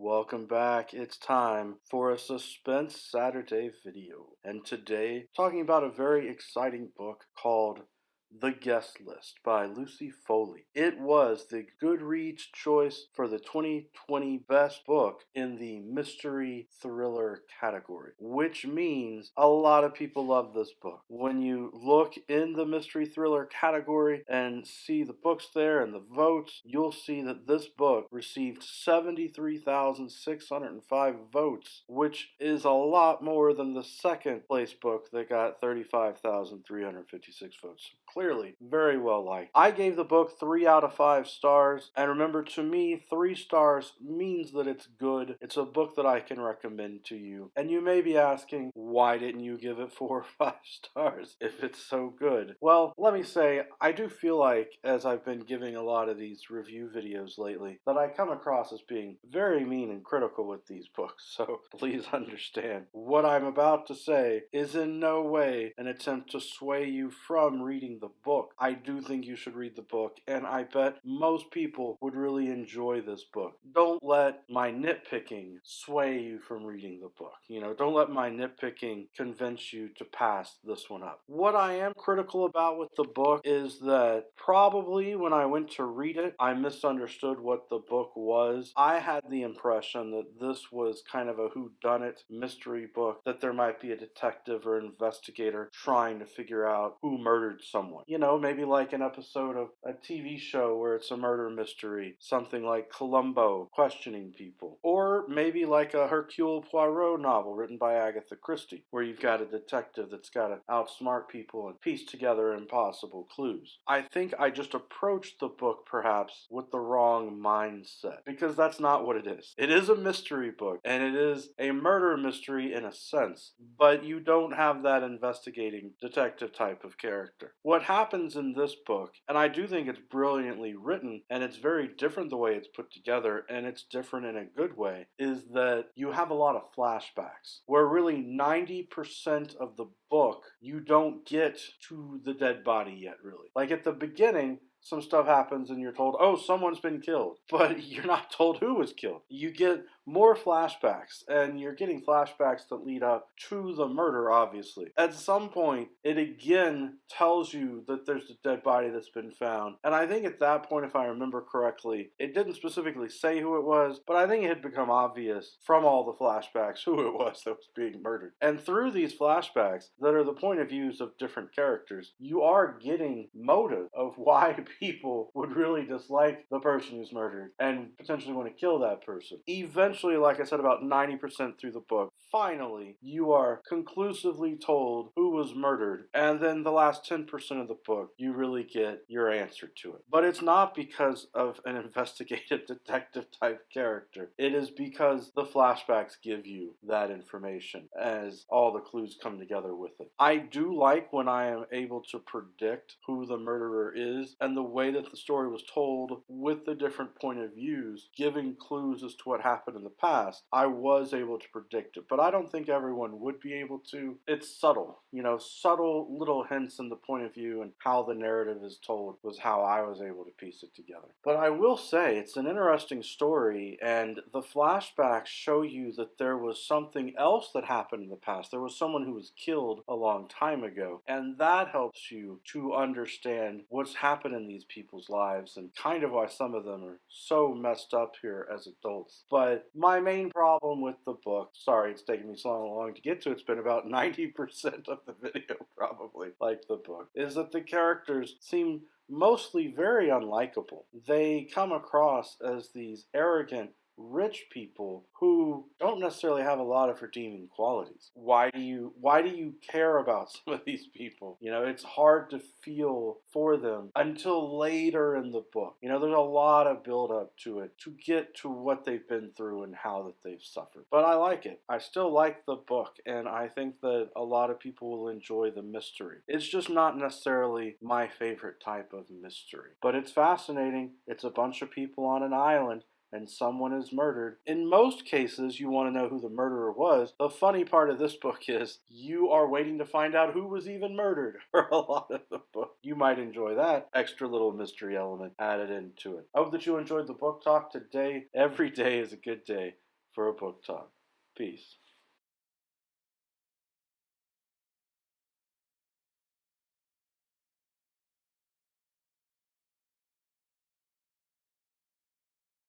Welcome back. It's time for a Suspense Saturday video. And today, talking about a very exciting book called The Guest List by Lucy Foley. It was the Goodreads choice for the 2020 Best Book in the mystery thriller category, which means a lot of people love this book. When you look in the mystery thriller category and see the books there and the votes, you'll see that this book received 73,605 votes, which is a lot more than the second place book that got 35,356 votes. Clearly, very well liked. I gave the book 3 out of 5 stars, and remember, to me, 3 stars means that it's good. It's a book that I can recommend to you. And you may be asking, why didn't you give it 4 or 5 stars if it's so good? Well, let me say, I do feel like, as I've been giving a lot of these review videos lately, that I come across as being very mean and critical with these books, so please understand. What I'm about to say is in no way an attempt to sway you from reading the book. I do think you should read the book, and I bet most people would really enjoy this book. Don't let my nitpicking sway you from reading the book. Don't let my nitpicking convince you to pass this one up. What I am critical about with the book is that probably when I went to read it, I misunderstood what the book was. I had the impression that this was kind of a whodunit mystery book, that there might be a detective or investigator trying to figure out who murdered someone. Maybe like an episode of a TV show where it's a murder mystery, something like Columbo questioning people. Or maybe like a Hercule Poirot novel written by Agatha Christie, where you've got a detective that's got to outsmart people and piece together impossible clues. I think I just approached the book perhaps with the wrong mindset, because that's not what it is. It is a mystery book, and it is a murder mystery in a sense, but you don't have that investigating detective type of character. What happens in this book, and I do think it's brilliantly written, and it's very different the way it's put together, and it's different in a good way, is that you have a lot of flashbacks, where really 90% of the book, you don't get to the dead body yet, really. Like at the beginning, some stuff happens and you're told, oh, someone's been killed, but you're not told who was killed. You get more flashbacks, and you're getting flashbacks that lead up to the murder, obviously. At some point, it again tells you that there's a dead body that's been found, and I think at that point, if I remember correctly, it didn't specifically say who it was, but I think it had become obvious from all the flashbacks who it was that was being murdered. And through these flashbacks, that are the point of views of different characters, you are getting motive of why people would really dislike the person who's murdered and potentially want to kill that person. Eventually, like I said, about 90% through the book, finally, you are conclusively told who was murdered, and then the last 10% of the book, you really get your answer to it. But it's not because of an investigative detective type character. It is because the flashbacks give you that information as all the clues come together with it. I do like when I am able to predict who the murderer is, and the way that the story was told with the different point of views, giving clues as to what happened in the past. I was able to predict it, but I don't think everyone would be able to. It's subtle, subtle little hints in the point of view and how the narrative is told was how I was able to piece it together. But I will say it's an interesting story, and the flashbacks show you that there was something else that happened in the past. There was someone who was killed a long time ago, and that helps you to understand what's happened in these people's lives and kind of why some of them are so messed up here as adults. But my main problem with the book, sorry it's taking me so long to get to, it's been about 90% of the video probably, like the book, is that the characters seem mostly very unlikable. They come across as these arrogant, rich people who don't necessarily have a lot of redeeming qualities. Why do you care about some of these people? It's hard to feel for them until later in the book. There's a lot of build up to it to get to what they've been through and how that they've suffered. But I like it. I still like the book, and I think that a lot of people will enjoy the mystery. It's just not necessarily my favorite type of mystery. But it's fascinating. It's a bunch of people on an island, and someone is murdered. In most cases, you want to know who the murderer was. The funny part of this book is you are waiting to find out who was even murdered for a lot of the book. You might enjoy that extra little mystery element added into it. I hope that you enjoyed the book talk today. Every day is a good day for a book talk. Peace.